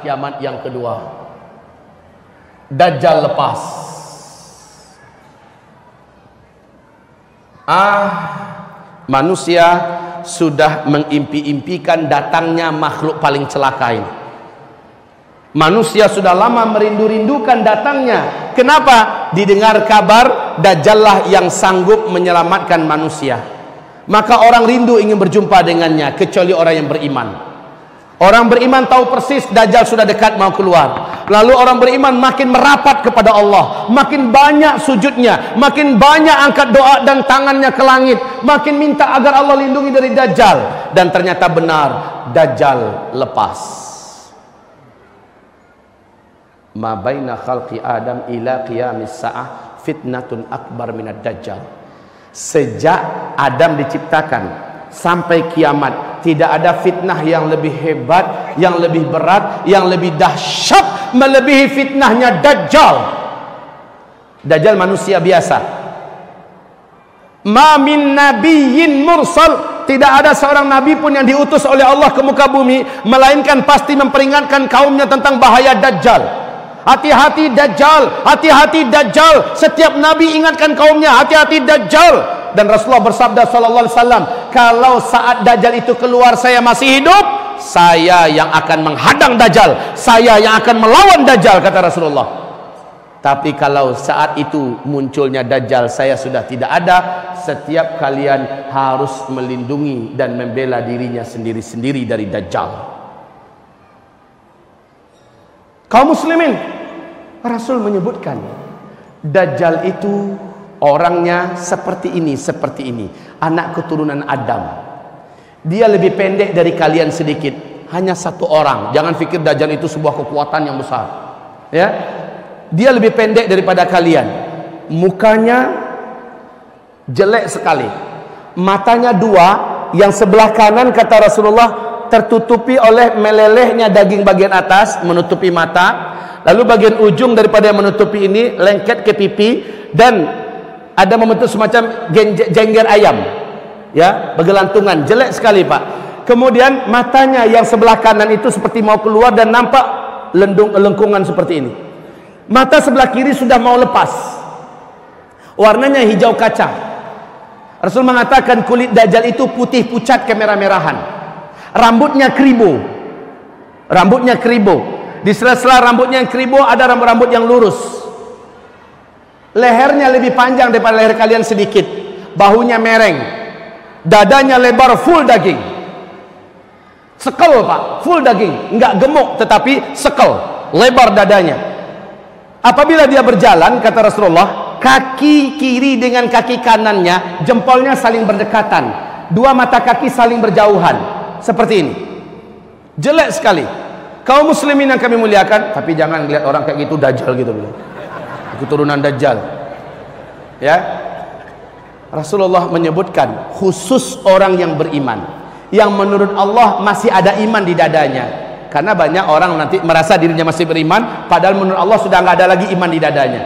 kiamat yang kedua. Dajjal lepas. Manusia sudah mengimpi-impikan datangnya makhluk paling celaka ini. Manusia sudah lama merindu-rindukan datangnya. Kenapa? Didengar kabar Dajjal lah yang sanggup menyelamatkan manusia. Maka orang rindu ingin berjumpa dengannya, kecuali orang yang beriman. Orang beriman tahu persis Dajjal sudah dekat mau keluar. Lalu orang beriman makin merapat kepada Allah, makin banyak sujudnya, makin banyak angkat doa dan tangannya ke langit, makin minta agar Allah lindungi dari Dajjal. Dan ternyata benar, Dajjal lepas. Ma baina khalqi Adam ila qiyamis sa'ah fitnatun akbar minad Dajjal. Sejak Adam diciptakan sampai kiamat, tidak ada fitnah yang lebih hebat, yang lebih berat, yang lebih dahsyat melebihi fitnahnya Dajjal. Dajjal manusia biasa. Ma min nabiyyin mursal, tidak ada seorang nabi pun yang diutus oleh Allah ke muka bumi melainkan pasti memperingatkan kaumnya tentang bahaya Dajjal. Hati-hati Dajjal, hati-hati Dajjal. Setiap nabi ingatkan kaumnya, hati-hati Dajjal. Dan Rasulullah bersabda sallallahu alaihi wasallam, kalau saat Dajjal itu keluar saya masih hidup, saya yang akan menghadang Dajjal, saya yang akan melawan Dajjal, kata Rasulullah. Tapi kalau saat itu munculnya Dajjal, saya sudah tidak ada. Setiap kalian harus melindungi dan membela dirinya sendiri-sendiri dari Dajjal. Kaum muslimin, Rasul menyebutkan Dajjal itu orangnya seperti ini, anak keturunan Adam. Dia lebih pendek dari kalian sedikit, hanya satu orang. Jangan fikir Dajjal itu sebuah kekuatan yang besar, ya. Dia lebih pendek daripada kalian. Mukanya jelek sekali, matanya dua, yang sebelah kanan kata Rasulullah tertutupi oleh melelehnya daging bagian atas, menutupi mata. Lalu bagian ujung daripada yang menutupi ini lengket ke pipi, dan ada membentuk semacam jengger ayam, ya, bergelantungan, jelek sekali Pak. Kemudian matanya yang sebelah kanan itu seperti mau keluar dan nampak lengkungan seperti ini. Mata sebelah kiri sudah mau lepas, warnanya hijau kaca. Rasul mengatakan kulit Dajjal itu putih pucat kemerah-merahan, rambutnya keribu. Di sela-sela rambutnya yang keribu ada rambut-rambut yang lurus. Lehernya lebih panjang daripada leher kalian sedikit. Bahunya mereng. Dadanya lebar, full daging. Sekel Pak, full daging. Enggak gemuk tetapi sekel, lebar dadanya. Apabila dia berjalan, kata Rasulullah, kaki kiri dengan kaki kanannya, jempolnya saling berdekatan. Dua mata kaki saling berjauhan. Seperti ini. Jelek sekali. Kaum muslimin yang kami muliakan, tapi jangan lihat orang kayak gitu Dajjal gitu, keturunan Dajjal, ya. Rasulullah menyebutkan khusus orang yang beriman, yang menurut Allah masih ada iman di dadanya. Karena banyak orang nanti merasa dirinya masih beriman, padahal menurut Allah sudah nggak ada lagi iman di dadanya.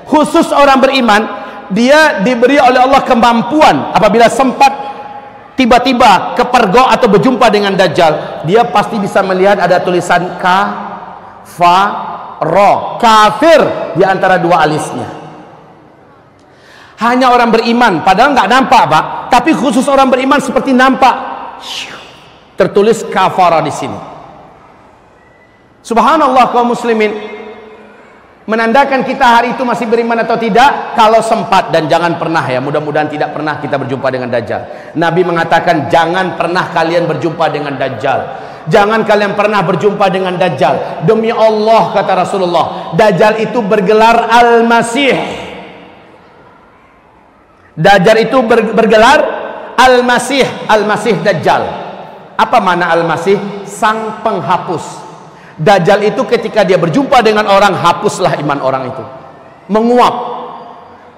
Khusus orang beriman, dia diberi oleh Allah kemampuan apabila sempat tiba-tiba kepergok atau berjumpa dengan Dajjal, dia pasti bisa melihat ada tulisan kafir, kafir di antara dua alisnya. Hanya orang beriman, padahal nggak nampak Pak, tapi khusus orang beriman seperti nampak tertulis kafara di sini. Subhanallah kaum muslimin, menandakan kita hari itu masih beriman atau tidak kalau sempat. Dan jangan pernah, ya, mudah-mudahan tidak pernah kita berjumpa dengan Dajjal. Nabi mengatakan jangan pernah kalian berjumpa dengan Dajjal, jangan kalian pernah berjumpa dengan Dajjal. Demi Allah, kata Rasulullah, Dajjal itu bergelar Al-Masih. Dajjal itu bergelar Al-Masih. Al-Masih Dajjal. Apa makna Al-Masih? Sang penghapus. Dajjal itu ketika dia berjumpa dengan orang, hapuslah iman orang itu, menguap.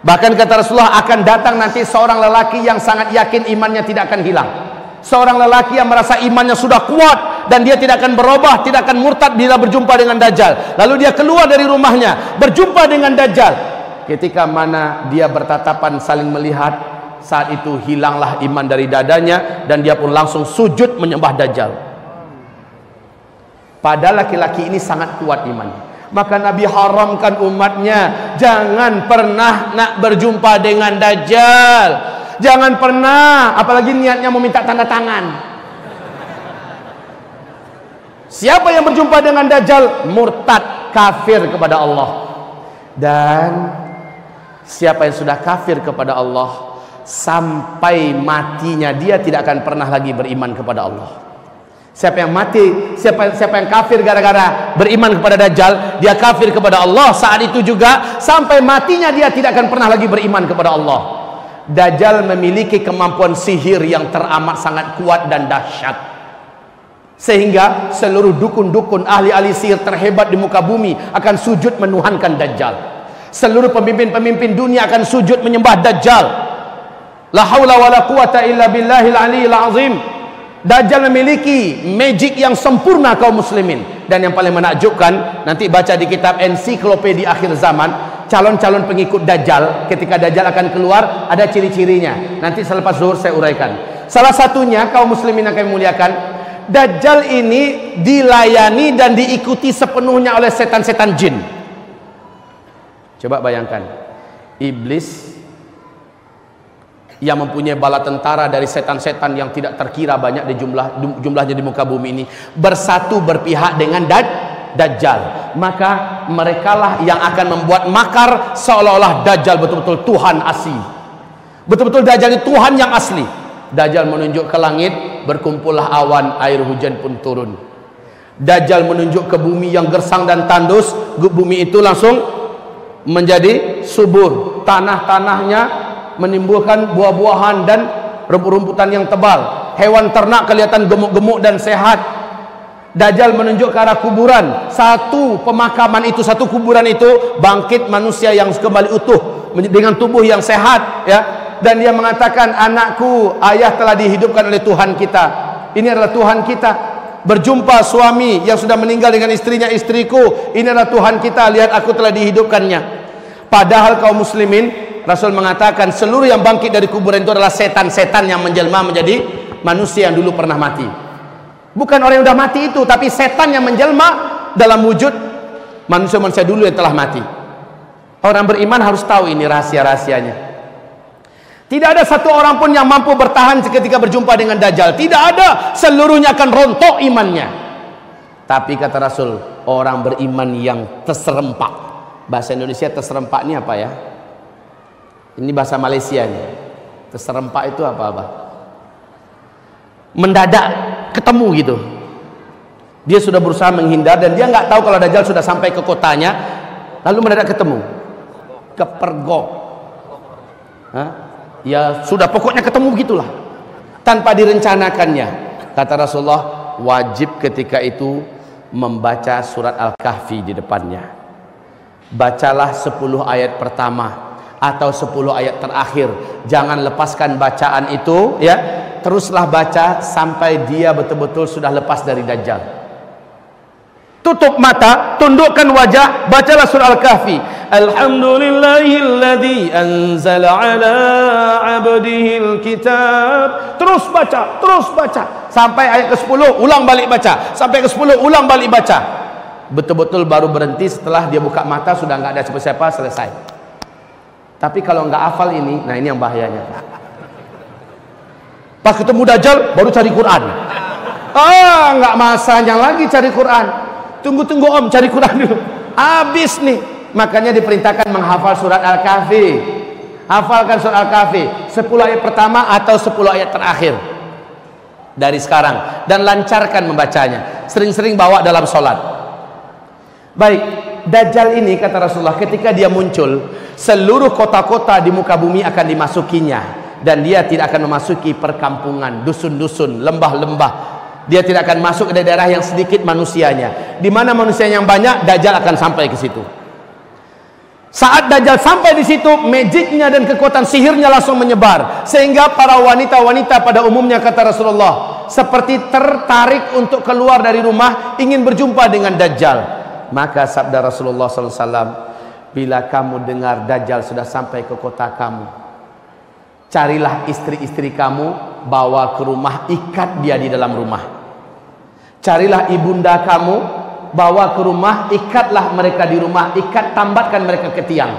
Bahkan kata Rasulullah, akan datang nanti seorang lelaki yang sangat yakin imannya tidak akan hilang. Seorang lelaki yang merasa imannya sudah kuat dan dia tidak akan berubah, tidak akan murtad bila berjumpa dengan Dajjal. Lalu dia keluar dari rumahnya, berjumpa dengan Dajjal. Ketika mana dia bertatapan saling melihat, saat itu hilanglah iman dari dadanya dan dia pun langsung sujud menyembah Dajjal. Padahal laki-laki ini sangat kuat imannya. Maka Nabi haramkan umatnya, jangan pernah nak berjumpa dengan Dajjal. Jangan pernah, apalagi niatnya mau minta tanda tangan. Siapa yang berjumpa dengan Dajjal, murtad, kafir kepada Allah. Dan siapa yang sudah kafir kepada Allah, sampai matinya dia tidak akan pernah lagi beriman kepada Allah. Siapa yang mati, siapa yang kafir gara-gara beriman kepada Dajjal, dia kafir kepada Allah. Saat itu juga sampai matinya dia tidak akan pernah lagi beriman kepada Allah. Dajjal memiliki kemampuan sihir yang teramat sangat kuat dan dahsyat, sehingga seluruh dukun-dukun, ahli-ahli sihir terhebat di muka bumi akan sujud menuhankan Dajjal. Seluruh pemimpin-pemimpin dunia akan sujud menyembah Dajjal. La haula wala quwata illa billahil aliyil azim. Dajjal memiliki magic yang sempurna kaum muslimin. Dan yang paling menakjubkan, nanti baca di kitab ensiklopedia akhir zaman, calon-calon pengikut Dajjal, ketika Dajjal akan keluar, ada ciri-cirinya. Nanti selepas zuhur saya uraikan. Salah satunya, kaum muslimin yang kami muliakan, Dajjal ini dilayani dan diikuti sepenuhnya oleh setan-setan jin. Coba bayangkan, iblis yang mempunyai bala tentara dari setan-setan yang tidak terkira banyak di jumlahnya di muka bumi ini, bersatu berpihak dengan Dajjal. Maka merekalah yang akan membuat makar seolah-olah Dajjal betul-betul Tuhan asli. Betul-betul Dajjal itu Tuhan yang asli. Dajjal menunjuk ke langit, berkumpullah awan, air hujan pun turun. Dajjal menunjuk ke bumi yang gersang dan tandus, bumi itu langsung menjadi subur. Tanah-tanahnya menimbulkan buah-buahan dan rumput-rumputan yang tebal. Hewan ternak kelihatan gemuk-gemuk dan sehat. Dajjal menunjuk ke arah kuburan. Satu pemakaman itu, satu kuburan itu bangkit manusia yang kembali utuh dengan tubuh yang sehat, ya. Dan dia mengatakan, anakku, ayah telah dihidupkan oleh Tuhan kita. Ini adalah Tuhan kita. Berjumpa suami yang sudah meninggal dengan istrinya, istriku, ini adalah Tuhan kita, lihat aku telah dihidupkannya. Padahal kaum muslimin, Rasul mengatakan seluruh yang bangkit dari kuburan itu adalah setan-setan yang menjelma menjadi manusia yang dulu pernah mati. Bukan orang yang sudah mati itu, tapi setan yang menjelma dalam wujud manusia-manusia dulu yang telah mati. Orang beriman harus tahu ini rahasia-rahasianya. Tidak ada satu orang pun yang mampu bertahan ketika berjumpa dengan Dajjal. Tidak ada, seluruhnya akan rontok imannya. Tapi kata Rasul, orang beriman yang terserempak. Bahasa Indonesia terserempak ini apa ya? Ini bahasa Malaysia nih. Terserempak itu apa-apa? Mendadak ketemu gitu. Dia sudah berusaha menghindar dan dia nggak tahu kalau Dajjal sudah sampai ke kotanya, lalu mendadak ketemu. Kepergok. Hah? Ya sudah, pokoknya ketemu begitulah. Tanpa direncanakannya. Kata Rasulullah, wajib ketika itu membaca surat Al-Kahfi di depannya. Bacalah 10 ayat pertama atau 10 ayat terakhir. Jangan lepaskan bacaan itu, ya. Teruslah baca sampai dia betul-betul sudah lepas dari Dajjal. Tutup mata, tundukkan wajah, bacalah surah Al-Kahfi. Alhamdulillahilladzi anzala ala abdihil kitab. Terus baca sampai ayat ke-10, ulang balik baca. Sampai ke-10, ulang balik baca. Betul-betul baru berhenti setelah dia buka mata sudah nggak ada siapa-siapa, selesai. Tapi kalau nggak hafal ini, nah ini yang bahayanya. Pas ketemu Dajjal baru cari Quran. Nggak masanya lagi cari Quran. Tunggu om, cari Quran dulu. Habis nih. Makanya diperintahkan menghafal surat Al-Kahfi. Hafalkan surat Al-Kahfi 10 ayat pertama atau 10 ayat terakhir dari sekarang, dan lancarkan membacanya. Sering-sering bawa dalam sholat. Baik, Dajjal ini kata Rasulullah, ketika dia muncul, seluruh kota-kota di muka bumi akan dimasukinya, dan dia tidak akan memasuki perkampungan, dusun-dusun, lembah-lembah. Dia tidak akan masuk ke daerah yang sedikit manusianya. Di mana manusia yang banyak, Dajjal akan sampai ke situ. Saat Dajjal sampai di situ, magicnya dan kekuatan sihirnya langsung menyebar, sehingga para wanita-wanita pada umumnya kata Rasulullah seperti tertarik untuk keluar dari rumah ingin berjumpa dengan Dajjal. Maka sabda Rasulullah SAW, bila kamu dengar Dajjal sudah sampai ke kota kamu, carilah istri-istri kamu, bawa ke rumah, ikat dia di dalam rumah. Carilah ibunda kamu, bawa ke rumah, ikatlah mereka di rumah, tambatkan mereka ke tiang,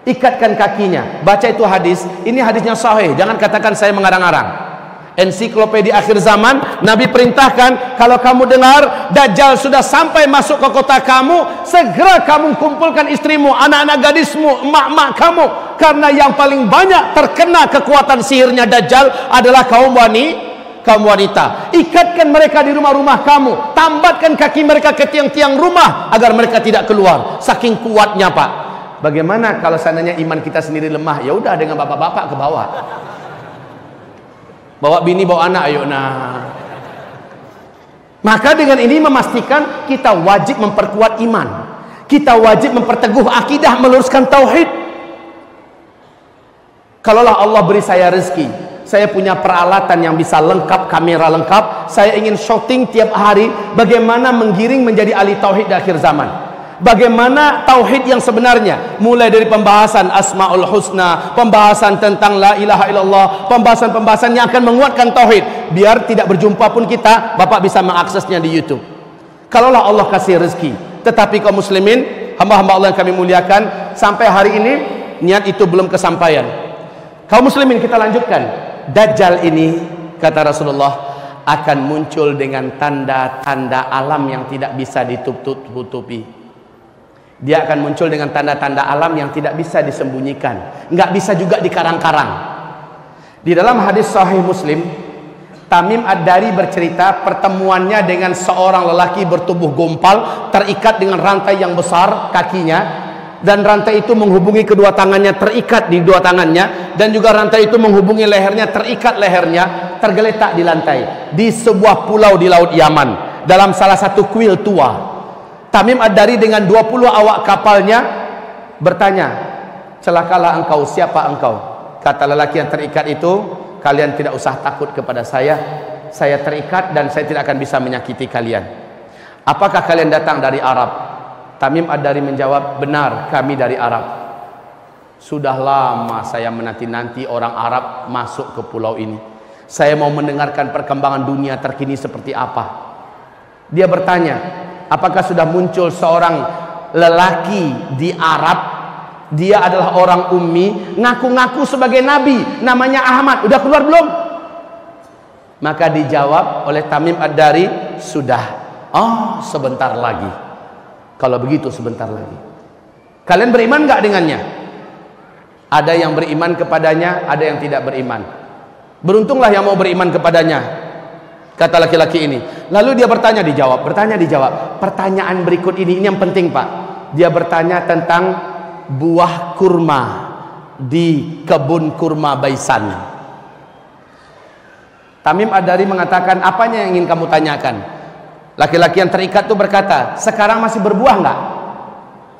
ikatkan kakinya. Baca itu hadis, ini hadisnya sahih, jangan katakan saya mengarang-arang. Ensiklopedia akhir zaman, Nabi perintahkan, kalau kamu dengar Dajjal sudah sampai masuk ke kota kamu, segera kamu kumpulkan istrimu, anak-anak gadismu, emak-emak kamu, karena yang paling banyak terkena kekuatan sihirnya Dajjal adalah kaum wanita. Ikatkan mereka di rumah-rumah kamu, tambatkan kaki mereka ke tiang-tiang rumah agar mereka tidak keluar. Saking kuatnya, Pak. Bagaimana kalau seandainya iman kita sendiri lemah? Ya udah, dengan bapak-bapak ke bawah, bawa bini, bawa anak, ayo. Nah, maka dengan ini memastikan kita wajib memperkuat iman, kita wajib memperteguh akidah, meluruskan tauhid. Kalaulah Allah beri saya rezeki, saya punya peralatan yang bisa lengkap, kamera lengkap, saya ingin syuting tiap hari bagaimana menggiring menjadi ahli tauhid di akhir zaman. Bagaimana tauhid yang sebenarnya, mulai dari pembahasan Asmaul Husna, pembahasan tentang la ilaha illallah, pembahasan yang akan menguatkan tauhid, biar tidak berjumpa pun kita, Bapak bisa mengaksesnya di YouTube. Kalaulah Allah kasih rezeki. Tetapi kaum muslimin, hamba-hamba Allah yang kami muliakan, sampai hari ini niat itu belum kesampaian. Kaum muslimin, kita lanjutkan. Dajjal ini, kata Rasulullah, akan muncul dengan tanda-tanda alam yang tidak bisa ditutupi. Dia akan muncul dengan tanda-tanda alam yang tidak bisa disembunyikan, nggak bisa juga dikarang-karang. Di dalam hadis Sahih Muslim, Tamim Ad-Dari bercerita pertemuannya dengan seorang lelaki bertubuh gompal, terikat dengan rantai yang besar kakinya, dan rantai itu menghubungi kedua tangannya, terikat di dua tangannya, dan juga rantai itu menghubungi lehernya, terikat lehernya, tergeletak di lantai di sebuah pulau di Laut Yaman, dalam salah satu kuil tua. Tamim Ad-Dari dengan 20 awak kapalnya bertanya, celakalah engkau, siapa engkau? Kata lelaki yang terikat itu, kalian tidak usah takut kepada saya terikat dan saya tidak akan bisa menyakiti kalian. Apakah kalian datang dari Arab? Tamim Ad-Dari menjawab, benar, kami dari Arab. Sudah lama saya menanti-nanti orang Arab masuk ke pulau ini. Saya mau mendengarkan perkembangan dunia terkini seperti apa. Dia bertanya, apakah sudah muncul seorang lelaki di Arab? Dia adalah orang ummi, ngaku-ngaku sebagai nabi, namanya Ahmad. Udah keluar belum? Maka dijawab oleh Tamim Ad-Dari, sudah. Oh, sebentar lagi. Kalau begitu sebentar lagi. Kalian beriman nggak dengannya? Ada yang beriman kepadanya, ada yang tidak beriman. Beruntunglah yang mau beriman kepadanya, kata laki-laki ini. Lalu dia bertanya, dijawab. Pertanyaan berikut ini yang penting, Pak. Dia bertanya tentang buah kurma di kebun kurma Baisan. Tamim Ad-Dari mengatakan, apanya yang ingin kamu tanyakan? Laki-laki yang terikat itu berkata, sekarang masih berbuah enggak?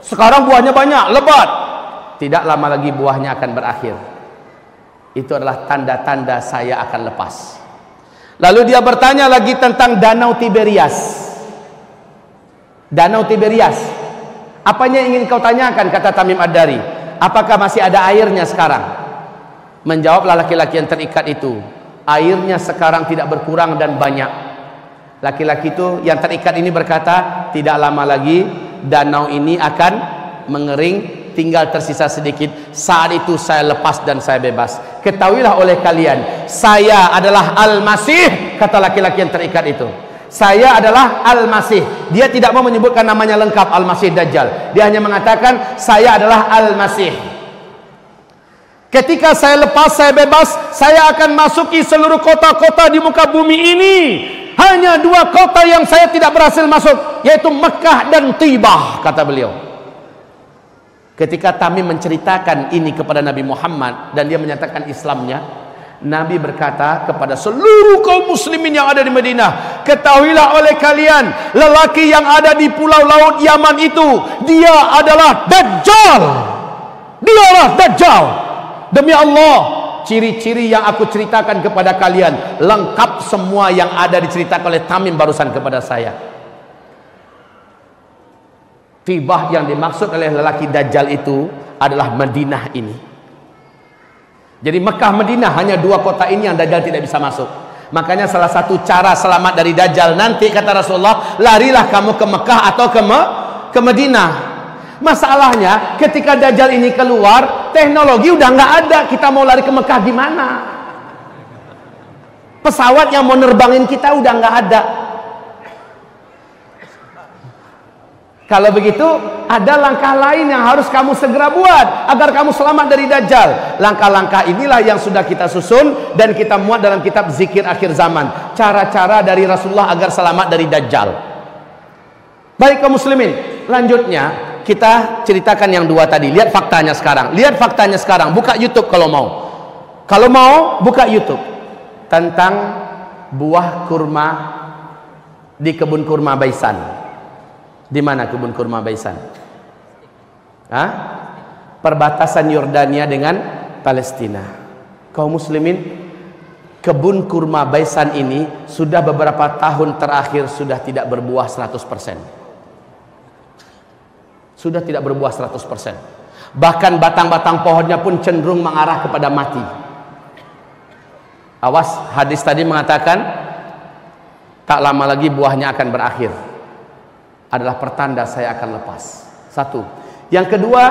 Sekarang buahnya banyak, lebat. Tidak lama lagi buahnya akan berakhir. Itu adalah tanda-tanda saya akan lepas. Lalu dia bertanya lagi tentang Danau Tiberias. Danau Tiberias, apanya yang ingin kau tanyakan? Kata Tamim Ad-Dari, apakah masih ada airnya sekarang? Menjawablah laki-laki yang terikat itu, airnya sekarang tidak berkurang dan banyak. Laki-laki itu yang terikat ini berkata, tidak lama lagi danau ini akan mengering, tinggal tersisa sedikit. Saat itu saya lepas dan saya bebas. Ketahuilah oleh kalian, saya adalah Al-Masih, kata laki-laki yang terikat itu. Saya adalah Al-Masih. Dia tidak mau menyebutkan namanya lengkap, Al-Masih Dajjal. Dia hanya mengatakan, saya adalah Al-Masih. Ketika saya lepas, saya bebas, saya akan masuki seluruh kota-kota di muka bumi ini. Hanya dua kota yang saya tidak berhasil masuk, yaitu Mekah dan Tibah, kata beliau. Ketika Tamim menceritakan ini kepada Nabi Muhammad dan dia menyatakan Islamnya, Nabi berkata kepada seluruh kaum muslimin yang ada di Madinah, ketahuilah oleh kalian, lelaki yang ada di pulau Laut Yaman itu, dia adalah Dajjal. Dialah Dajjal. Demi Allah, ciri-ciri yang aku ceritakan kepada kalian lengkap semua yang ada diceritakan oleh Tamim barusan kepada saya. Tibah yang dimaksud oleh lelaki Dajjal itu adalah Madinah ini. Jadi Mekah Madinah hanya dua kota ini yang Dajjal tidak bisa masuk. Makanya salah satu cara selamat dari Dajjal nanti, kata Rasulullah, larilah kamu ke Mekah atau ke Madinah. Masalahnya ketika Dajjal ini keluar, teknologi udah nggak ada. Kita mau lari ke Mekah gimana? Pesawat yang mau nerbangin kita udah nggak ada. Kalau begitu, ada langkah lain yang harus kamu segera buat agar kamu selamat dari Dajjal. Langkah-langkah inilah yang sudah kita susun dan kita muat dalam kitab Zikir Akhir Zaman. Cara-cara dari Rasulullah agar selamat dari Dajjal. Baik kaum muslimin, lanjutnya kita ceritakan yang dua tadi. Lihat faktanya sekarang. Lihat faktanya sekarang. Buka YouTube kalau mau. Kalau mau, buka YouTube. Tentang buah kurma di kebun kurma Baisan. Di mana kebun kurma Baisan? Hah? Perbatasan Yordania dengan Palestina. Kaum muslimin, kebun kurma Baisan ini sudah beberapa tahun terakhir sudah tidak berbuah 100%. Sudah tidak berbuah 100%. Bahkan batang-batang pohonnya pun cenderung mengarah kepada mati. Awas, hadis tadi mengatakan tak lama lagi buahnya akan berakhir. Adalah pertanda saya akan lepas. Satu. Yang kedua,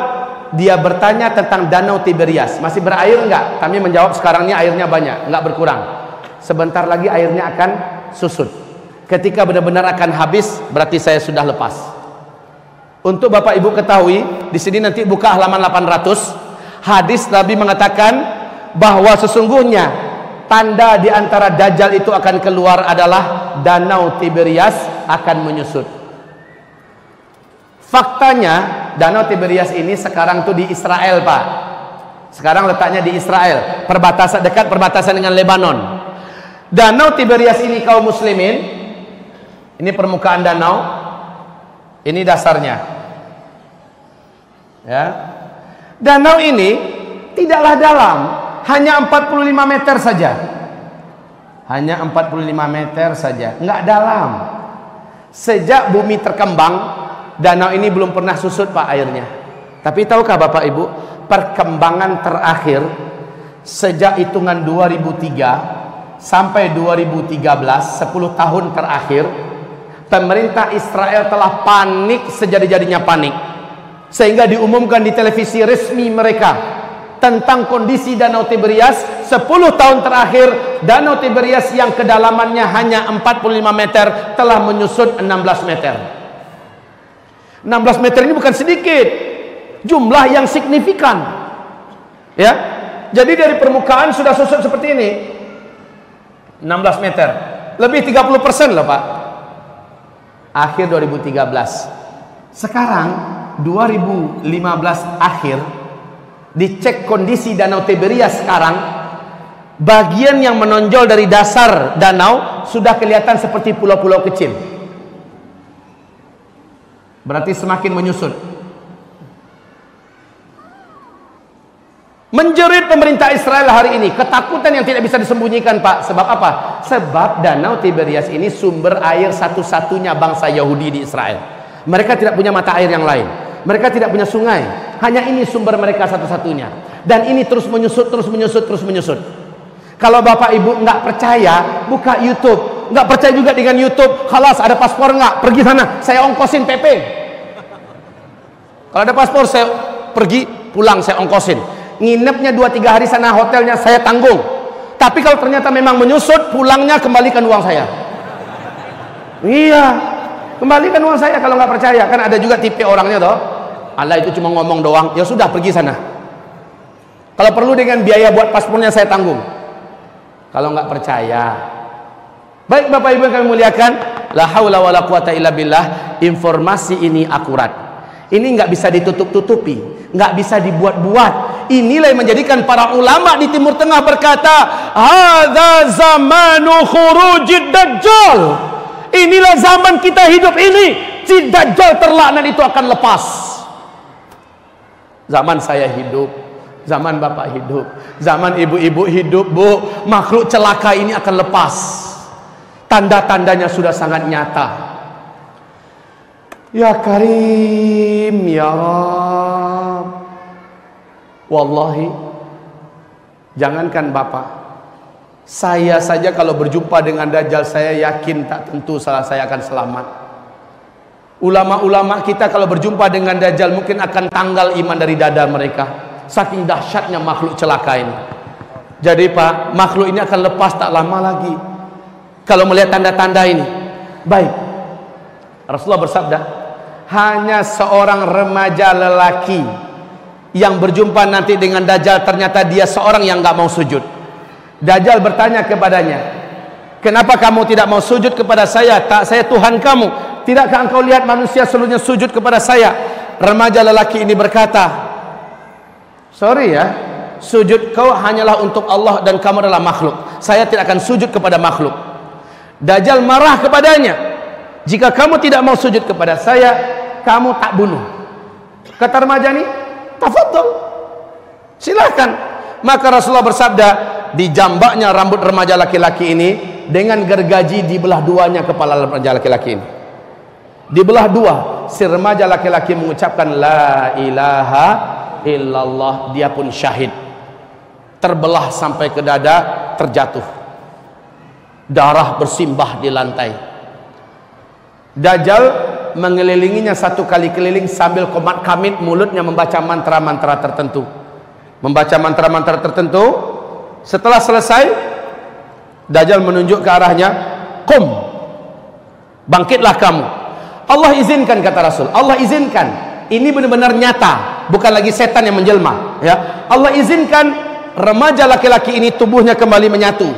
dia bertanya tentang Danau Tiberias. Masih berair enggak? Kami menjawab sekarang ini airnya banyak, enggak berkurang. Sebentar lagi airnya akan susut. Ketika benar-benar akan habis, berarti saya sudah lepas. Untuk Bapak Ibu ketahui, di sini nanti buka halaman 800. Hadis Nabi mengatakan bahwa sesungguhnya tanda di antara Dajjal itu akan keluar adalah Danau Tiberias akan menyusut. Faktanya Danau Tiberias ini sekarang tuh di Israel, Pak. Sekarang letaknya di Israel, perbatasan dekat perbatasan dengan Lebanon. Danau Tiberias ini kaum muslimin, ini permukaan danau, ini dasarnya. Ya. Danau ini tidaklah dalam, hanya 45 meter saja. Hanya 45 meter saja, enggak dalam. Sejak bumi terkembang, danau ini belum pernah susut, Pak, airnya. Tapi tahukah Bapak Ibu, perkembangan terakhir sejak hitungan 2003 sampai 2013, 10 tahun terakhir, pemerintah Israel telah panik sejadi-jadinya panik. Sehingga diumumkan di televisi resmi mereka tentang kondisi Danau Tiberias. 10 tahun terakhir, Danau Tiberias yang kedalamannya hanya 45 meter telah menyusut 16 meter. 16 meter ini bukan sedikit, jumlah yang signifikan. Ya, jadi dari permukaan sudah susut seperti ini, 16 meter, lebih 30% loh, Pak. Akhir 2013. Sekarang 2015 akhir, dicek kondisi Danau Tiberias sekarang, bagian yang menonjol dari dasar danau sudah kelihatan seperti pulau-pulau kecil. Berarti semakin menyusut. Menjerit pemerintah Israel hari ini, ketakutan yang tidak bisa disembunyikan, Pak. Sebab apa? Sebab Danau Tiberias ini sumber air satu-satunya bangsa Yahudi di Israel. Mereka tidak punya mata air yang lain. Mereka tidak punya sungai. Hanya ini sumber mereka satu-satunya. Dan ini terus menyusut, terus menyusut, terus menyusut. Kalau Bapak Ibu nggak percaya, buka YouTube. Nggak percaya juga dengan YouTube, khalas, ada paspor nggak? Pergi sana, saya ongkosin PP. Kalau ada paspor, saya pergi, pulang, saya ongkosin. Nginepnya 2-3 hari sana, hotelnya saya tanggung. Tapi kalau ternyata memang menyusut, pulangnya kembalikan uang saya. Iya, kembalikan uang saya kalau nggak percaya. Kan ada juga tipe orangnya toh, Allah itu cuma ngomong doang, ya sudah pergi sana. Kalau perlu dengan biaya buat paspornya saya tanggung. Kalau nggak percaya. Baik Bapak Ibu yang kami muliakan, la haula wala quwata illa billah, informasi ini akurat. Ini nggak bisa ditutup-tutupi, nggak bisa dibuat-buat. Inilah yang menjadikan para ulama di Timur Tengah berkata, hadza zamanu khurujid dajjal. Inilah zaman kita hidup ini, si dajjal terlaknat itu akan lepas. Zaman saya hidup, zaman Bapak hidup, zaman ibu-ibu hidup, Bu, makhluk celaka ini akan lepas. Tanda-tandanya sudah sangat nyata. Ya Karim, ya Rab. Wallahi, jangankan Bapak, Saya saja kalau berjumpa dengan Dajjal, saya yakin tak tentu saya akan selamat. Ulama-ulama kita kalau berjumpa dengan Dajjal mungkin akan tanggal iman dari dada mereka, saking dahsyatnya makhluk celaka ini. Jadi Pak, makhluk ini akan lepas tak lama lagi kalau melihat tanda-tanda ini. Baik, Rasulullah bersabda, hanya seorang remaja lelaki yang berjumpa nanti dengan Dajjal, ternyata dia seorang yang gak mau sujud. Dajjal bertanya kepadanya, kenapa kamu tidak mau sujud kepada saya? Tak saya Tuhan kamu? Tidakkah engkau lihat manusia seluruhnya sujud kepada saya? Remaja lelaki ini berkata, sorry ya, sujud kau hanyalah untuk Allah dan kamu adalah makhluk. Saya tidak akan sujud kepada makhluk. Dajjal marah kepadanya, jika kamu tidak mau sujud kepada saya, kamu tak bunuh. Kata remaja ini, tafadhol, silakan. Maka Rasulullah bersabda, dijambaknya rambut remaja laki-laki ini dengan gergaji, dibelah duanya kepala remaja laki-laki ini. Dibelah dua. Si remaja laki-laki mengucapkan la ilaha illallah, dia pun syahid. Terbelah sampai ke dada, terjatuh. Darah bersimbah di lantai. Dajjal mengelilinginya satu kali keliling sambil komat kamit, mulutnya membaca mantra-mantra tertentu. Membaca mantra-mantra tertentu. Setelah selesai, Dajjal menunjuk ke arahnya, qum, bangkitlah kamu. Allah izinkan, kata Rasul, Allah izinkan. Ini benar-benar nyata, bukan lagi setan yang menjelma, ya. Allah izinkan remaja laki-laki ini tubuhnya kembali menyatu.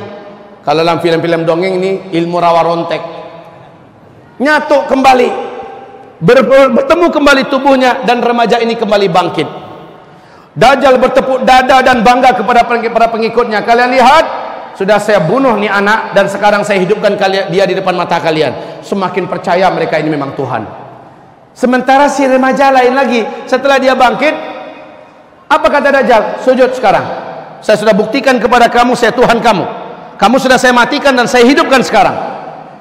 Kalau dalam film-film dongeng ini ilmu rawa rontek, nyatu kembali, bertemu kembali tubuhnya, dan remaja ini kembali bangkit. Dajjal bertepuk dada dan bangga kepada para pengikutnya, kalian lihat, sudah saya bunuh nih anak dan sekarang saya hidupkan dia di depan mata kalian. Semakin percaya mereka ini memang Tuhan. Sementara si remaja lain lagi, setelah dia bangkit, apa kata Dajjal? Sujud sekarang. Saya sudah buktikan kepada kamu saya Tuhan kamu. Kamu sudah saya matikan dan saya hidupkan sekarang.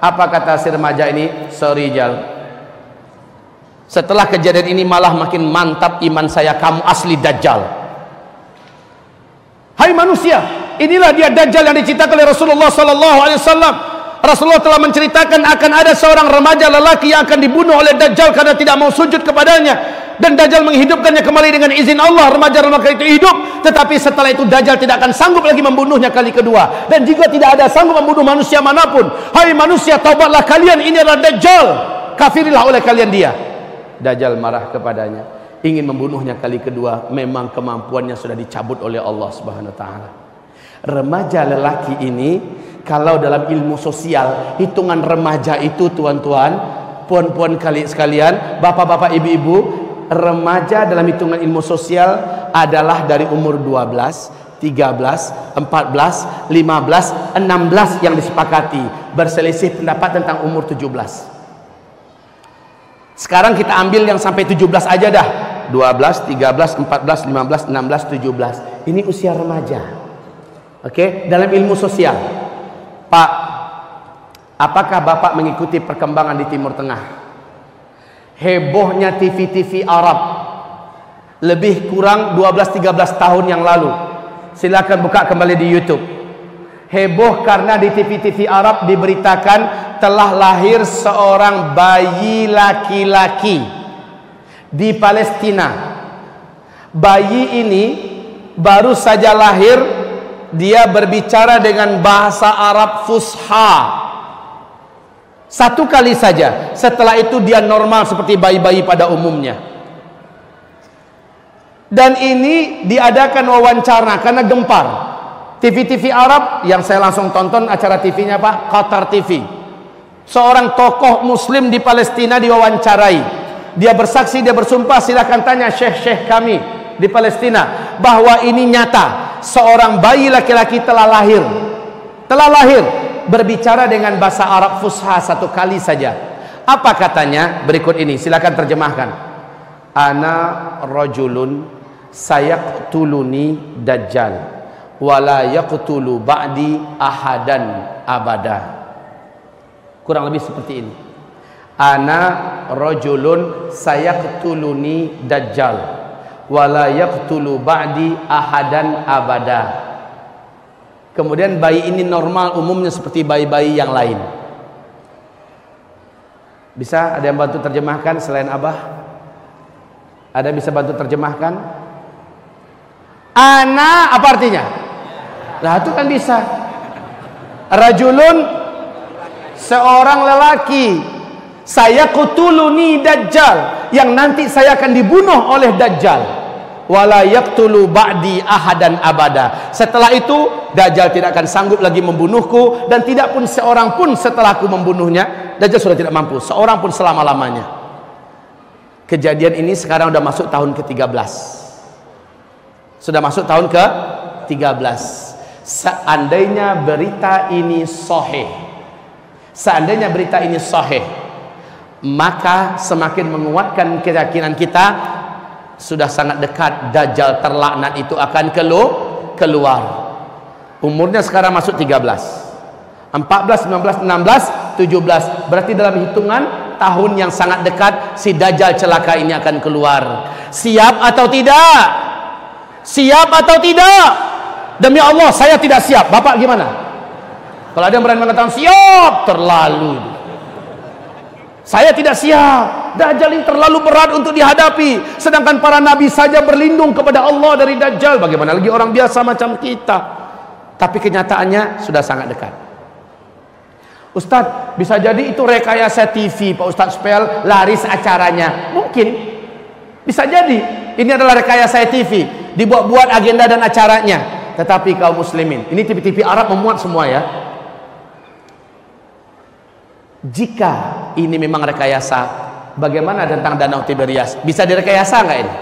Apa kata si remaja ini? Sorry Jal, setelah kejadian ini malah makin mantap iman saya, kamu asli Dajjal. Hai manusia, inilah dia Dajjal yang diceritakan oleh Rasulullah SAW. Rasulullah telah menceritakan akan ada seorang remaja lelaki yang akan dibunuh oleh Dajjal karena tidak mau sujud kepadanya, dan Dajjal menghidupkannya kembali dengan izin Allah. Remaja-remaja itu hidup, tetapi setelah itu Dajjal tidak akan sanggup lagi membunuhnya kali kedua, dan juga tidak ada sanggup membunuh manusia manapun. Hai manusia, taubatlah kalian, ini adalah Dajjal, kafirilah oleh kalian dia. Dajjal marah kepadanya, ingin membunuhnya kali kedua. Memang kemampuannya sudah dicabut oleh Allah Subhanahu wa taala. Remaja lelaki ini, kalau dalam ilmu sosial, hitungan remaja itu tuan-tuan, puan-puan sekalian, bapak-bapak, ibu-ibu, remaja dalam hitungan ilmu sosial adalah dari umur 12, 13, 14, 15, 16 yang disepakati. Berselisih pendapat tentang umur 17. Sekarang kita ambil yang sampai 17 aja dah. 12, 13, 14, 15, 16, 17. Ini usia remaja. Oke, dalam ilmu sosial. Pak, apakah Bapak mengikuti perkembangan di Timur Tengah? Hebohnya TV-TV Arab lebih kurang 12-13 tahun yang lalu. Silakan buka kembali di YouTube. Heboh karena di TV-TV Arab diberitakan telah lahir seorang bayi laki-laki di Palestina. Bayi ini baru saja lahir, dia berbicara dengan bahasa Arab fusha. Satu kali saja, setelah itu dia normal seperti bayi-bayi pada umumnya. Dan ini diadakan wawancara karena gempar. TV-TV Arab yang saya langsung tonton acara TV-nya Pak, Qatar TV. Seorang tokoh muslim di Palestina diwawancarai. Dia bersaksi, dia bersumpah, silakan tanya syekh-syekh kami di Palestina, bahwa ini nyata, seorang bayi laki-laki telah lahir, berbicara dengan bahasa Arab fusha satu kali saja. Apa katanya? Berikut ini, silakan terjemahkan. Ana rajulun sayaqtuluni dajjal wala yaqtulu ba'di ahadan abada. Kurang lebih seperti ini. Ana rajulun sayaqtuluni dajjal wala yaqtulu ba'di ahadan abada. Kemudian bayi ini normal umumnya seperti bayi-bayi yang lain. Bisa ada yang bantu terjemahkan selain Abah? Ada bisa bantu terjemahkan? Ana apa artinya? Nah itu kan bisa. Rajulun, seorang lelaki. Saya kutuluni Dajjal, yang nanti saya akan dibunuh oleh Dajjal. Wala yaqtulu ba'di ahadan abada. Setelah itu Dajjal tidak akan sanggup lagi membunuhku, dan tidak pun seorang pun setelahku membunuhnya. Dajjal sudah tidak mampu, seorang pun selama-lamanya. Kejadian ini sekarang sudah masuk tahun ke-13. Sudah masuk tahun ke-13. Seandainya berita ini sahih, seandainya berita ini sahih, maka semakin menguatkan keyakinan kita sudah sangat dekat Dajjal terlaknat itu akan keluar. Umurnya sekarang masuk 13, 14, 19, 16, 17. Berarti dalam hitungan tahun yang sangat dekat si Dajjal celaka ini akan keluar. Siap atau tidak? Siap atau tidak? Demi Allah saya tidak siap. Bapak gimana? Kalau ada yang berani mengatakan siap, terlalu. Saya tidak siap. Dajjal ini terlalu berat untuk dihadapi. Sedangkan para nabi saja berlindung kepada Allah dari Dajjal. Bagaimana lagi orang biasa macam kita? Tapi kenyataannya sudah sangat dekat. Ustadz, bisa jadi itu rekayasa TV Pak Ustadz supaya laris acaranya. Mungkin. Bisa jadi. Ini adalah rekayasa TV. Dibuat-buat agenda dan acaranya. Tetapi kaum muslimin, ini TV-TV Arab memuat semua ya. Jika ini memang rekayasa, bagaimana tentang Danau Tiberias? Bisa direkayasa nggak ini?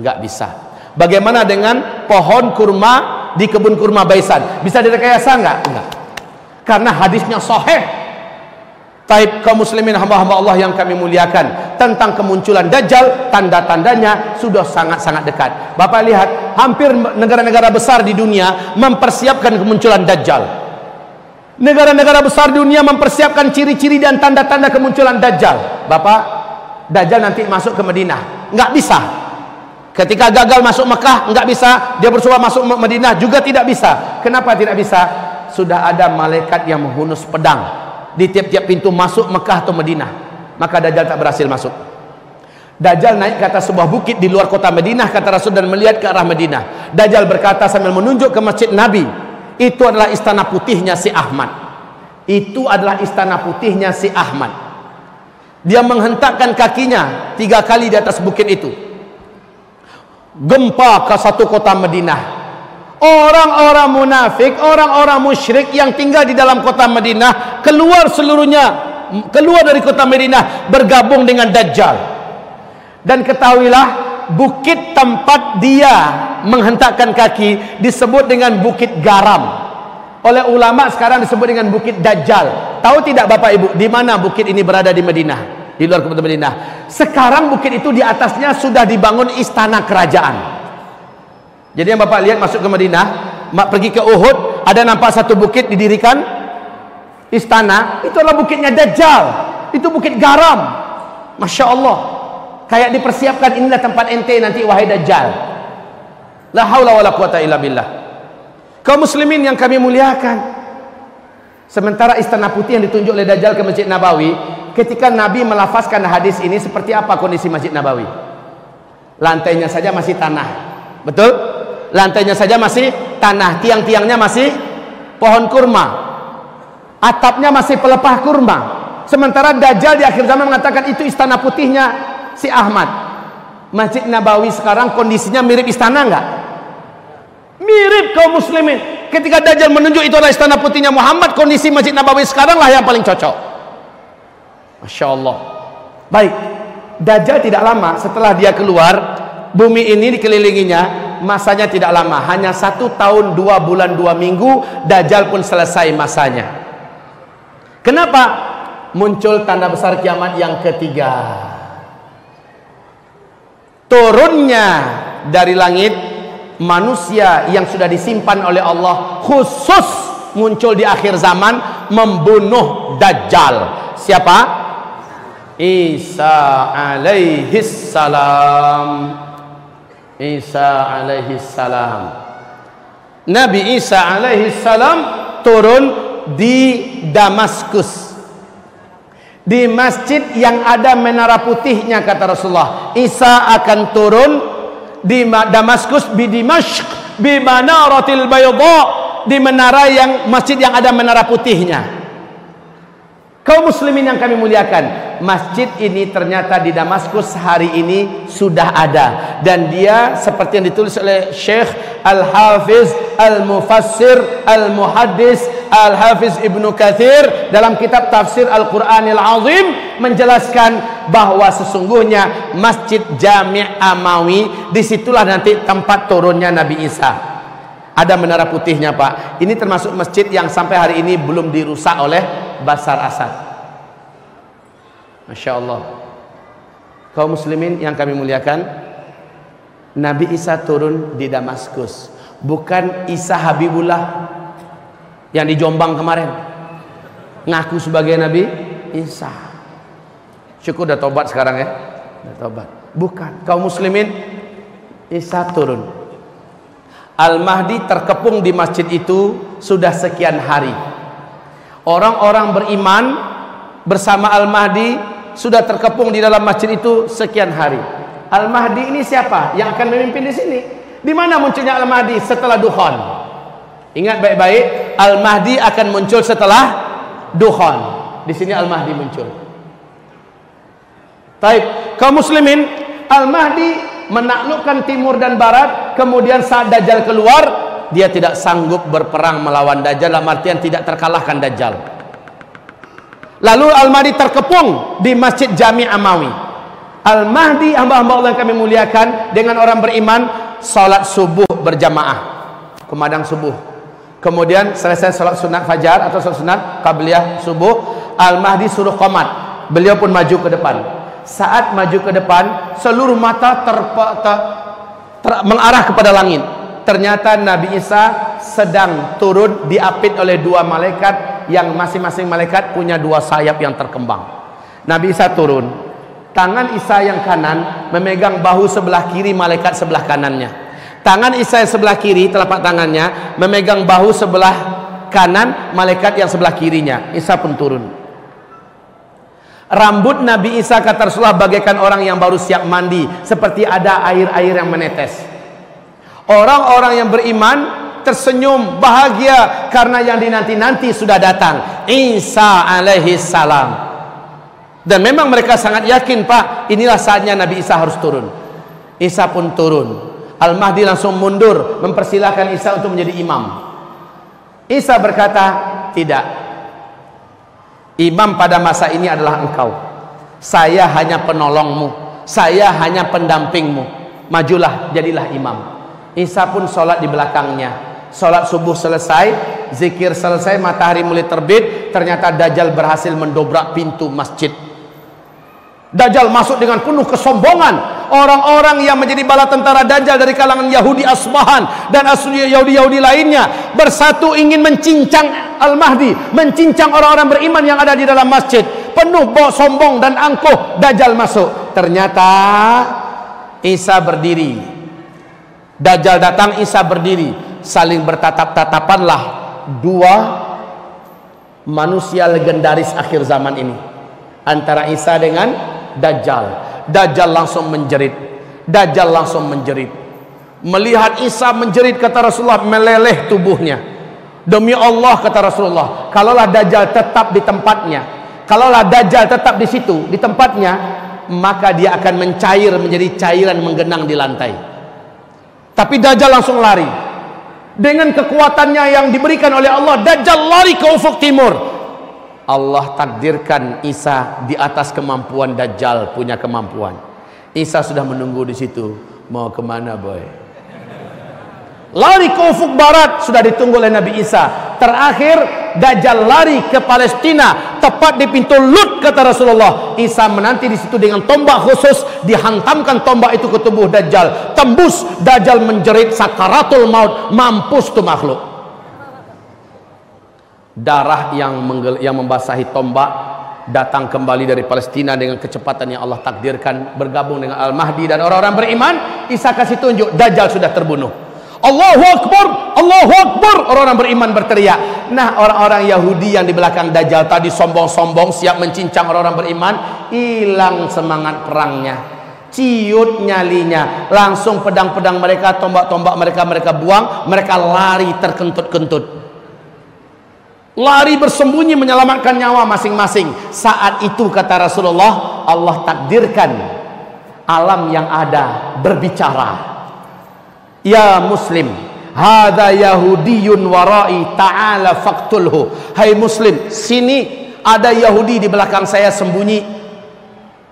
Nggak bisa. Bagaimana dengan pohon kurma di kebun kurma Baisan? Bisa direkayasa nggak? Nggak. Karena hadisnya sahih. Taib kaum muslimin hamba-hamba Allah yang kami muliakan, tentang kemunculan Dajjal, tanda-tandanya sudah sangat-sangat dekat. Bapak lihat, hampir negara-negara besar di dunia mempersiapkan kemunculan Dajjal. Negara-negara besar dunia mempersiapkan ciri-ciri dan tanda-tanda kemunculan Dajjal. Bapak, Dajjal nanti masuk ke Madinah, nggak bisa. Ketika gagal masuk Mekah, nggak bisa. Dia bersuara masuk Madinah juga tidak bisa. Kenapa tidak bisa? Sudah ada malaikat yang menghunus pedang di tiap-tiap pintu masuk Mekah atau Madinah. Maka Dajjal tak berhasil masuk. Dajjal naik ke atas sebuah bukit di luar kota Madinah, kata Rasul, dan melihat ke arah Madinah. Dajjal berkata sambil menunjuk ke masjid Nabi, itu adalah istana putihnya si Ahmad. Itu adalah istana putihnya si Ahmad. Dia menghentakkan kakinya 3 kali di atas bukit itu. Gempa ke satu kota Madinah. Orang-orang munafik, orang-orang musyrik yang tinggal di dalam kota Madinah keluar seluruhnya, keluar dari kota Madinah bergabung dengan Dajjal. Dan ketahuilah, bukit tempat dia menghentakkan kaki disebut dengan Bukit Garam. Oleh ulama sekarang disebut dengan Bukit Dajjal. Tahu tidak Bapak Ibu, di mana bukit ini berada di Madinah? Di luar kota Madinah. Sekarang bukit itu di atasnya sudah dibangun istana kerajaan. Jadi yang Bapak lihat masuk ke Madinah, pergi ke Uhud, ada nampak satu bukit didirikan istana, itu adalah bukitnya Dajjal. Itu Bukit Garam. Masya Allah. Kayak dipersiapkan, inilah tempat ente nanti wahai Dajjal. La haula wala quwata illa billah. Kaum muslimin yang kami muliakan, sementara istana putih yang ditunjuk oleh Dajjal ke Masjid Nabawi, ketika Nabi melafazkan hadis ini, seperti apa kondisi Masjid Nabawi? Lantainya saja masih tanah. Betul? Lantainya saja masih tanah, tiang-tiangnya masih pohon kurma, atapnya masih pelepah kurma. Sementara Dajjal di akhir zaman mengatakan itu istana putihnya si Ahmad. Masjid Nabawi sekarang kondisinya mirip istana enggak? Mirip kaum muslimin. Ketika Dajjal menunjuk itu adalah istana putihnya Muhammad, kondisi Masjid Nabawi sekarang lah yang paling cocok. Masya Allah. Baik, Dajjal tidak lama setelah dia keluar, bumi ini dikelilinginya. Masanya tidak lama, hanya 1 tahun 2 bulan 2 minggu Dajjal pun selesai masanya. Kenapa? Muncul tanda besar kiamat yang ketiga. Turunnya dari langit manusia yang sudah disimpan oleh Allah, khusus muncul di akhir zaman membunuh Dajjal. Siapa? Isa alaihis salam. Isa alaihi salam. Nabi Isa alaihi salam turun di Damaskus, di masjid yang ada menara putihnya, kata Rasulullah. Isa akan turun di Damaskus, di Dimashq, bi manaratil bayda, di menara yang masjid yang ada menara putihnya. Kaum muslimin yang kami muliakan, masjid ini ternyata di Damaskus hari ini sudah ada, dan dia seperti yang ditulis oleh Syekh Al-Hafiz Al-Mufassir Al-Muhaddis Al-Hafiz Ibnu Katsir dalam kitab Tafsir Al-Qur'anil Azim, menjelaskan bahwa sesungguhnya Masjid Jami' Amawi disitulah nanti tempat turunnya Nabi Isa. Ada menara putihnya, Pak. Ini termasuk masjid yang sampai hari ini belum dirusak oleh Bashar Assad. Masya Allah. Kaum muslimin yang kami muliakan, Nabi Isa turun di Damaskus, bukan Isa Habibullah yang di Jombang kemarin ngaku sebagai Nabi Isa. Syukur udah tobat sekarang ya, udah tobat. Bukan. Kaum muslimin, Isa turun. Al-Mahdi terkepung di masjid itu sudah sekian hari. Orang-orang beriman bersama Al-Mahdi sudah terkepung di dalam masjid itu sekian hari. Al-Mahdi ini siapa yang akan memimpin di sini? Di mana munculnya Al-Mahdi? Setelah Dukhan. Ingat baik-baik, Al-Mahdi akan muncul setelah Dukhan. Di sini Al-Mahdi muncul. Taib, kaum muslimin, Al-Mahdi menaklukkan timur dan barat. Kemudian saat Dajjal keluar, dia tidak sanggup berperang melawan Dajjal, dalam artian tidak terkalahkan Dajjal. Lalu Al-Mahdi terkepung di Masjid Jami' Amawi. Al-Mahdi, hamba-hamba Allah yang kami muliakan, dengan orang beriman salat subuh berjamaah, kumandang subuh. Kemudian selesai salat sunat fajar atau salat sunat qabliyah subuh, Al-Mahdi suruh qomat. Beliau pun maju ke depan. Saat maju ke depan, seluruh mata mengarah kepada langit. Ternyata Nabi Isa sedang turun diapit oleh dua malaikat yang masing-masing malaikat punya dua sayap yang terkembang. Nabi Isa turun, tangan Isa yang kanan memegang bahu sebelah kiri malaikat sebelah kanannya. Tangan Isa yang sebelah kiri, telapak tangannya memegang bahu sebelah kanan malaikat yang sebelah kirinya. Isa pun turun. Rambut Nabi Isa, kata Rasulullah, bagaikan orang yang baru siap mandi, seperti ada air-air yang menetes. Orang-orang yang beriman tersenyum bahagia karena yang dinanti-nanti sudah datang, Isa alaihi salam. Dan memang mereka sangat yakin, Pak, inilah saatnya Nabi Isa harus turun. Isa pun turun. Al-Mahdi langsung mundur, mempersilahkan Isa untuk menjadi imam. Isa berkata, tidak. Imam pada masa ini adalah engkau. Saya hanya penolongmu, saya hanya pendampingmu. Majulah, jadilah imam. Isa pun sholat di belakangnya. Sholat subuh selesai, zikir selesai, matahari mulai terbit. Ternyata Dajjal berhasil mendobrak pintu masjid. Dajjal masuk dengan penuh kesombongan. Orang-orang yang menjadi bala tentara Dajjal dari kalangan Yahudi Asbahan dan Yahudi-Yahudi lainnya bersatu ingin mencincang Al-Mahdi, mencincang orang-orang beriman yang ada di dalam masjid. Penuh sombong dan angkuh, Dajjal masuk. Ternyata Isa berdiri. Dajjal datang, Isa berdiri. Saling bertatap-tatapanlah dua manusia legendaris akhir zaman ini, antara Isa dengan Dajjal. Dajjal langsung menjerit. Dajjal langsung menjerit. Melihat Isa menjerit, kata Rasulullah, meleleh tubuhnya. Demi Allah, kata Rasulullah, kalaulah Dajjal tetap di tempatnya, kalaulah Dajjal tetap di situ, di tempatnya, maka dia akan mencair menjadi cairan menggenang di lantai. Tapi Dajjal langsung lari. Dengan kekuatannya yang diberikan oleh Allah, Dajjal lari ke ufuk timur. Allah takdirkan Isa di atas kemampuan Dajjal punya kemampuan. Isa sudah menunggu di situ. Mau kemana, boy? Lari ke ufuk barat, sudah ditunggu oleh Nabi Isa. Terakhir Dajjal lari ke Palestina, tepat di pintu Lut, kata Rasulullah. Isa menanti di situ dengan tombak khusus, dihantamkan tombak itu ke tubuh Dajjal. Tembus, Dajjal menjerit sakaratul maut, mampus tuh makhluk. Darah yang membasahi tombak datang kembali dari Palestina dengan kecepatan yang Allah takdirkan, bergabung dengan Al-Mahdi dan orang-orang beriman. Isa kasih tunjuk, Dajjal sudah terbunuh. Allahu Akbar, Allahu Akbar. Orang-orang beriman berteriak. Nah, orang-orang Yahudi yang di belakang Dajjal tadi sombong-sombong siap mencincang orang-orang beriman, hilang semangat perangnya, ciut nyalinya, langsung pedang-pedang mereka, tombak-tombak mereka buang, mereka lari terkentut-kentut, lari bersembunyi menyelamatkan nyawa masing-masing. Saat itu kata Rasulullah, Allah takdirkan alam yang ada berbicara. Ya Muslim, hadza Yahudiyun warai, ta'ala faqtulhu. Hai Muslim, sini ada Yahudi di belakang saya sembunyi,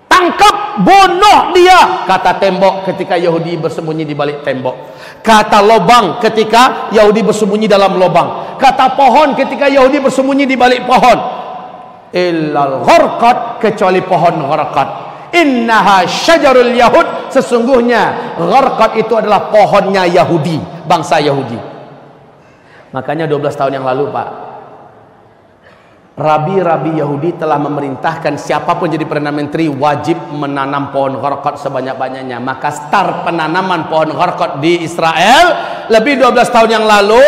tangkap, bunuh dia. Kata tembok ketika Yahudi bersembunyi di balik tembok. Kata lobang ketika Yahudi bersembunyi dalam lobang. Kata pohon ketika Yahudi bersembunyi di balik pohon. Illal gharqad, kecuali pohon gharqad. Innaha syajarul yahud, sesungguhnya gharqad itu adalah pohonnya Yahudi, bangsa Yahudi. Makanya 12 tahun yang lalu, Pak, rabi-rabi Yahudi telah memerintahkan siapapun jadi Perdana Menteri wajib menanam pohon gharqad sebanyak-banyaknya. Maka start penanaman pohon gharqad di Israel lebih 12 tahun yang lalu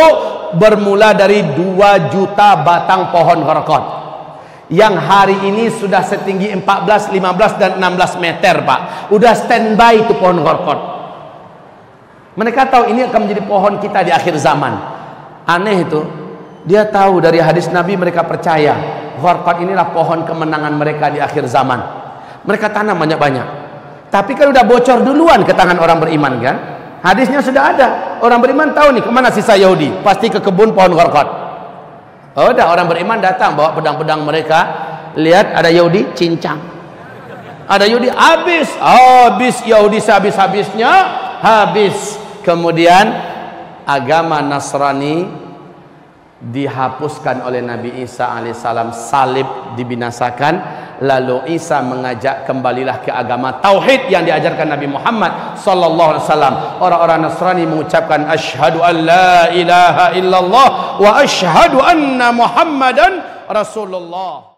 bermula dari 2 juta batang pohon gharqad yang hari ini sudah setinggi 14, 15 dan 16 meter, Pak. Udah standby itu pohon gharqad. Mereka tahu ini akan menjadi pohon kita di akhir zaman. Aneh itu. Dia tahu dari hadis Nabi, mereka percaya gharqad inilah pohon kemenangan mereka di akhir zaman. Mereka tanam banyak-banyak. Tapi kan udah bocor duluan ke tangan orang beriman kan? Hadisnya sudah ada. Orang beriman tahu nih kemana sisa Yahudi. Pasti ke kebun pohon gharqad. Oh, udah orang beriman datang bawa pedang-pedang mereka. Lihat ada Yahudi, cincang. Ada Yahudi, habis Yahudi sehabis-habisnya, habis. Kemudian agama Nasrani dihapuskan oleh Nabi Isa alaihissalam, salib dibinasakan. Lalu Isa mengajak kembalilah ke agama tauhid yang diajarkan Nabi Muhammad sallallahu alaihi wasallam. Orang-orang Nasrani mengucapkan asyhadu an la ilaha illallah wa asyhadu anna Muhammadan Rasulullah.